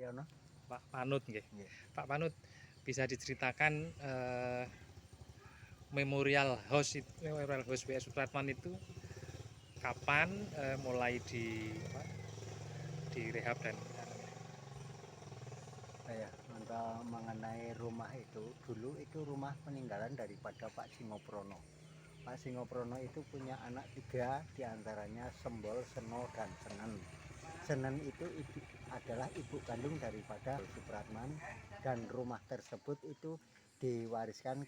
Wiryono. Pak Panut nggih. Nggih. Pak Panut, bisa diceritakan Memorial House W.S. Supratman itu kapan mulai direhab dan Ya, untuk mengenai rumah itu, dulu itu rumah peninggalan daripada Pak Singoprono. Pak Singoprono itu punya anak 3, diantaranya Sembol, Seno, dan Senen. Senen itu adalah ibu kandung daripada Supratman, dan rumah tersebut itu diwariskan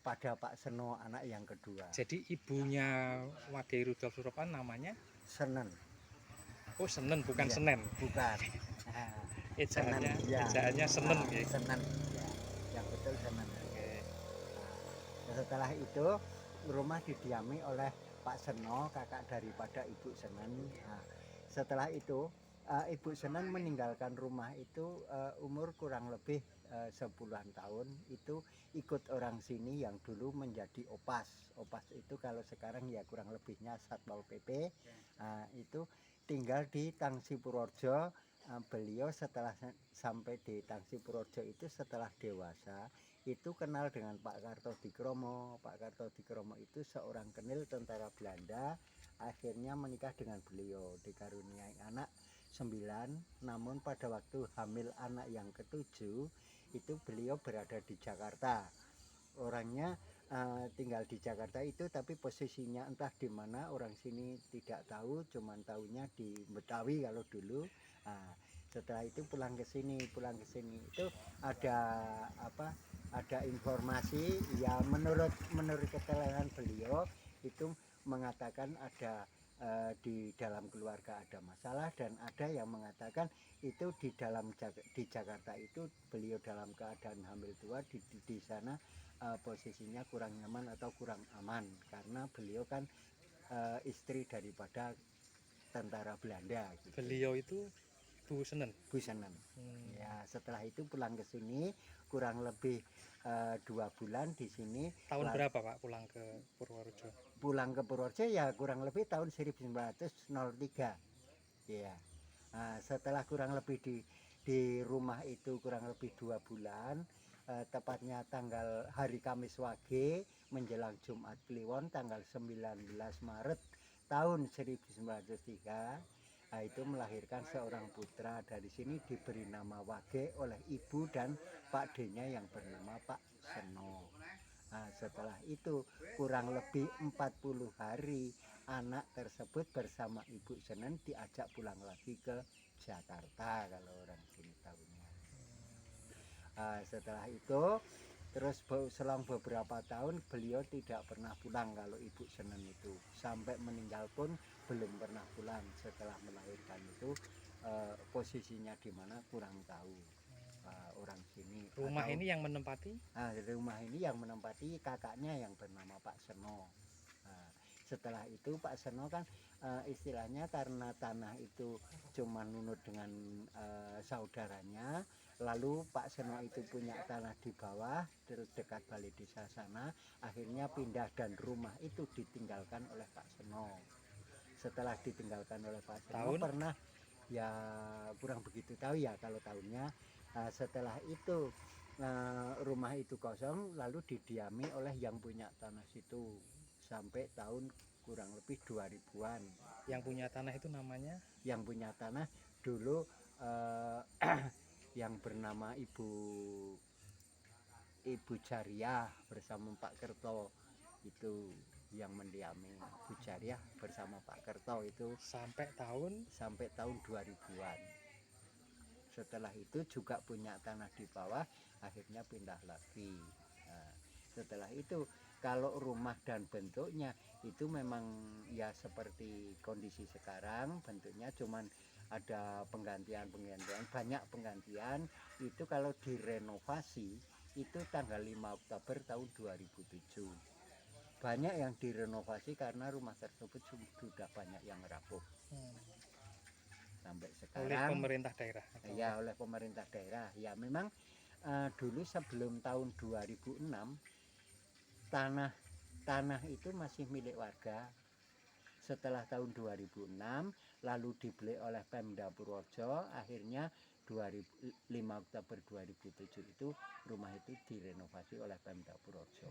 pada Pak Seno, anak yang kedua. Jadi ibunya Wage Rudolf Supratman namanya Senen. Oh Senen, bukan Ya, Senen. bukan. Senen, ya. Ejaannya Senen nggih. Senen, ya. Yang betul Senen. Oke. Setelah itu rumah didiami oleh Pak Seno, kakak daripada Ibu Senen. Setelah itu Ibu Senen meninggalkan rumah itu umur kurang lebih 10-an tahun. Itu ikut orang sini yang dulu menjadi opas. Opas itu kalau sekarang ya kurang lebihnya Satpol PP. Itu tinggal di Tangsi Purworejo. Beliau setelah sampai di Tangsi Purworejo itu setelah dewasa itu kenal dengan Pak Kartodikromo. Pak Kartodikromo itu seorang kenil tentara Belanda, akhirnya menikah dengan beliau, dikaruniai anak 9, namun pada waktu hamil anak yang ke-7 itu beliau berada di Jakarta. Orangnya tinggal di Jakarta itu, tapi posisinya entah di mana orang sini tidak tahu, cuman tahunya di Betawi kalau dulu. Setelah itu pulang ke sini itu ada informasi ya, menurut keterangan beliau itu mengatakan ada di dalam keluarga ada masalah, dan ada yang mengatakan itu di Jakarta itu beliau dalam keadaan hamil tua, di sana posisinya kurang nyaman atau kurang aman karena beliau kan istri daripada tentara Belanda gitu. Beliau itu Bu Senen. Bu Senen. Ya, setelah itu pulang ke sini kurang lebih 2 bulan di sini. Tahun berapa Pak pulang ke Purworejo? Pulang ke Purworejo ya kurang lebih tahun 1903. Ya. Setelah kurang lebih di rumah itu kurang lebih 2 bulan, tepatnya tanggal hari Kamis Wage menjelang Jumat Kliwon tanggal 19 Maret tahun 1903, itu melahirkan seorang putra. Dari sini diberi nama Wage oleh ibu dan Pak D-nya yang bernama Pak Seno. Setelah itu kurang lebih 40 hari anak tersebut bersama Ibu Senen diajak pulang lagi ke Jakarta kalau orang sini tahunya. Setelah itu terus selang beberapa tahun beliau tidak pernah pulang kalau Ibu Senen itu, sampai meninggal pun belum pernah pulang. Setelah melahirkan itu posisinya di mana kurang tahu orang sini. Rumah ini yang menempati? Rumah ini yang menempati kakaknya yang bernama Pak Seno. Setelah itu Pak Seno kan istilahnya karena tanah itu cuma nunut dengan saudaranya, lalu Pak Seno itu punya tanah di bawah dekat balai desa sana, akhirnya pindah dan rumah itu ditinggalkan oleh Pak Seno. Setelah ditinggalkan oleh Pak Seno pernah ya kurang begitu tahu ya kalau tahunnya. Setelah itu rumah itu kosong, lalu didiami oleh yang punya tanah situ sampai tahun kurang lebih 2000-an. Yang punya tanah itu namanya? Yang punya tanah dulu yang bernama Ibu Jariah bersama Pak Kerto, itu yang mendiami Bu Jariah bersama Pak Kerto itu sampai tahun 2000-an. Setelah itu juga punya tanah di bawah, akhirnya pindah lagi. Setelah itu kalau rumah dan bentuknya itu memang ya seperti kondisi sekarang, bentuknya cuman ada penggantian, banyak penggantian. Itu kalau direnovasi itu tanggal 5 Oktober tahun 2007. Banyak yang direnovasi karena rumah tersebut sudah banyak yang rapuh. Sampai sekarang oleh pemerintah daerah? Ya, oleh pemerintah daerah. Ya memang dulu sebelum tahun 2006 tanah itu masih milik warga. Setelah tahun 2006 lalu dibeli oleh Pemda Purworejo, akhirnya 5 Oktober 2007 itu rumah itu direnovasi oleh Pemda Purworejo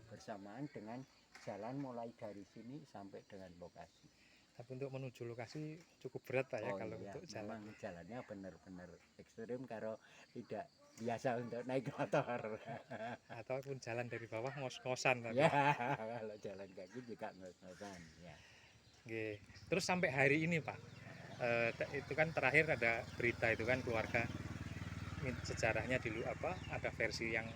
bersamaan dengan jalan mulai dari sini sampai dengan lokasi. Tapi untuk menuju lokasi cukup berat Pak ya kalau Iya, untuk jalan. memang jalannya benar-benar ekstrim kalau tidak biasa untuk naik motor. Ataupun jalan dari bawah ngos-ngosan tadi. Ya, kalau jalan kaki juga ngos-ngosan. Ya. Oke. Terus sampai hari ini Pak, itu kan terakhir ada berita itu kan keluarga sejarahnya dulu apa ada versi yang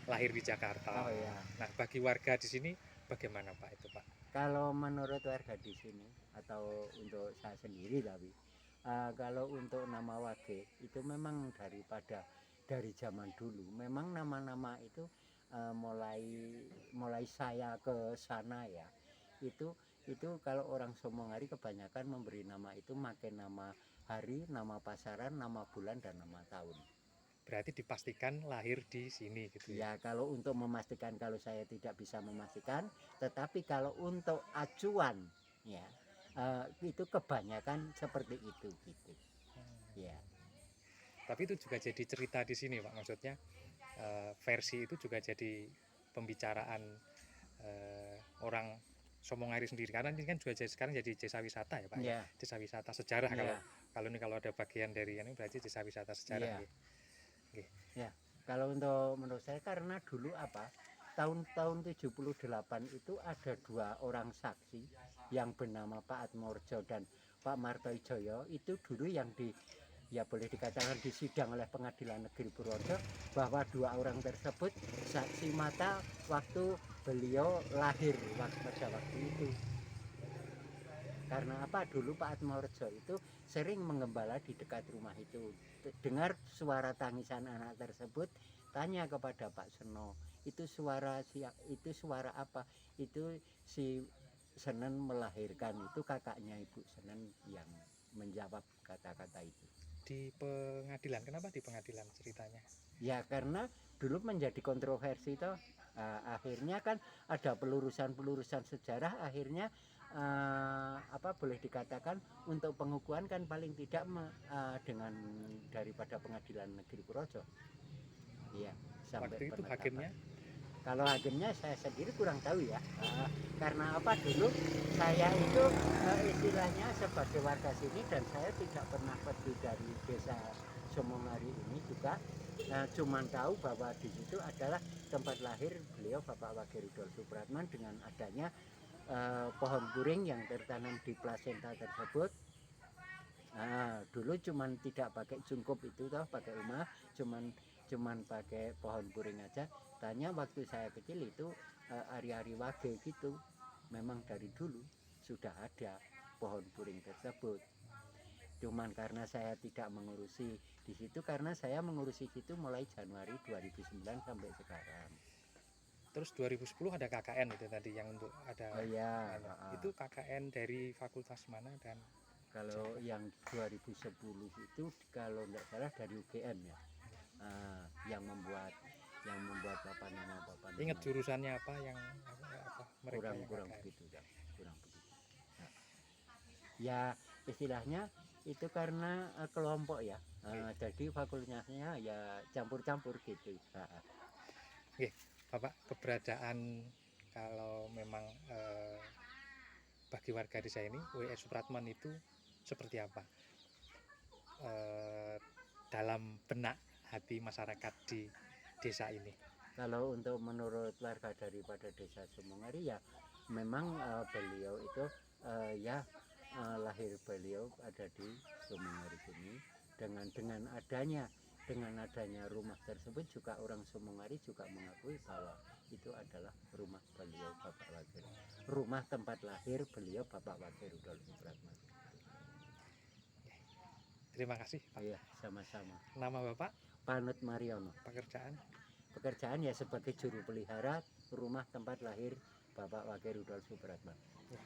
lahir di Jakarta. Oh ya. Nah bagi warga di sini bagaimana Pak itu Pak? Kalau menurut warga di sini atau untuk saya sendiri tapi kalau untuk nama Wage itu memang dari zaman dulu memang nama-nama itu mulai saya ke sana ya itu kalau orang Somongari kebanyakan memberi nama itu makin nama hari, nama pasaran, nama bulan dan nama tahun. Berarti dipastikan lahir di sini gitu ya? Ya kalau untuk memastikan kalau saya tidak bisa memastikan, tetapi kalau untuk acuan ya itu kebanyakan seperti itu gitu. Ya. Tapi itu juga jadi cerita di sini Pak, maksudnya versi itu juga jadi pembicaraan orang Somongari sendiri karena ini kan juga sekarang jadi desa wisata ya Pak ya, desa wisata sejarah kalau ada bagian dari ini berarti desa wisata sejarah. Ya, kalau untuk menurut saya karena dulu tahun 78 itu ada 2 orang saksi yang bernama Pak Atmorjo dan Pak Martoijoyo itu dulu yang boleh dikatakan disidang oleh Pengadilan Negeri Purworejo bahwa 2 orang tersebut saksi mata waktu beliau lahir pada waktu itu. Karena apa? Dulu Pak Atmorjo itu sering menggembala di dekat rumah itu. Dengar suara tangisan anak tersebut, tanya kepada Pak Seno, itu suara apa? Itu si Senen melahirkan, itu kakaknya Ibu Senen yang menjawab kata-kata itu. Di pengadilan, kenapa di pengadilan ceritanya? Ya karena dulu menjadi kontroversi toh. Akhirnya kan ada pelurusan sejarah, akhirnya boleh dikatakan untuk pengukuhan kan paling tidak dengan daripada Pengadilan Negeri Purworejo. Iya, sampai waktu itu penetapan. hakimnya? Kalau hakimnya saya sendiri kurang tahu ya. Karena apa dulu saya itu istilahnya sebagai warga sini dan saya tidak pernah pergi dari desa Somongari ini juga. Cuman tahu bahwa di situ adalah tempat lahir beliau Bapak Wage Rudolf Supratman dengan adanya pohon puring yang tertanam di plasenta tersebut. Dulu cuman tidak pakai jungkup itu toh, pakai rumah, cuman pakai pohon puring aja. Tanya waktu saya kecil itu ari-ari Wage gitu. Memang dari dulu sudah ada pohon puring tersebut. Cuman karena saya tidak mengurusi di situ karena saya mengurusi situ mulai Januari 2009 sampai sekarang. Terus 2010 ada KKN itu tadi yang untuk ada. Oh ya. Itu KKN dari fakultas mana dan kalau yang 2010 itu kalau tidak salah dari UGM ya. Yang membuat apa nama. Ingat jurusannya apa yang apa mereka kurang begitu ya. Kurang begitu. Ya istilahnya itu karena kelompok ya. Jadi fakultasnya ya campur-campur gitu. Bapak, keberadaan kalau memang bagi warga desa ini W.E. Supratman itu seperti apa dalam benak hati masyarakat di desa ini? Kalau untuk menurut warga daripada desa Somongari ya memang beliau itu lahir beliau ada di Somongari sini dengan adanya rumah tersebut juga orang Somongari juga mengakui bahwa itu adalah rumah beliau Bapak Wage, rumah tempat lahir beliau Bapak Wage Rudolf Supratman. Terima kasih Pak. Iya, sama-sama. Nama Bapak? Panut Mariono. Pekerjaan ya sebagai juru pelihara rumah tempat lahir Bapak Wage Rudolf Supratman. Ya.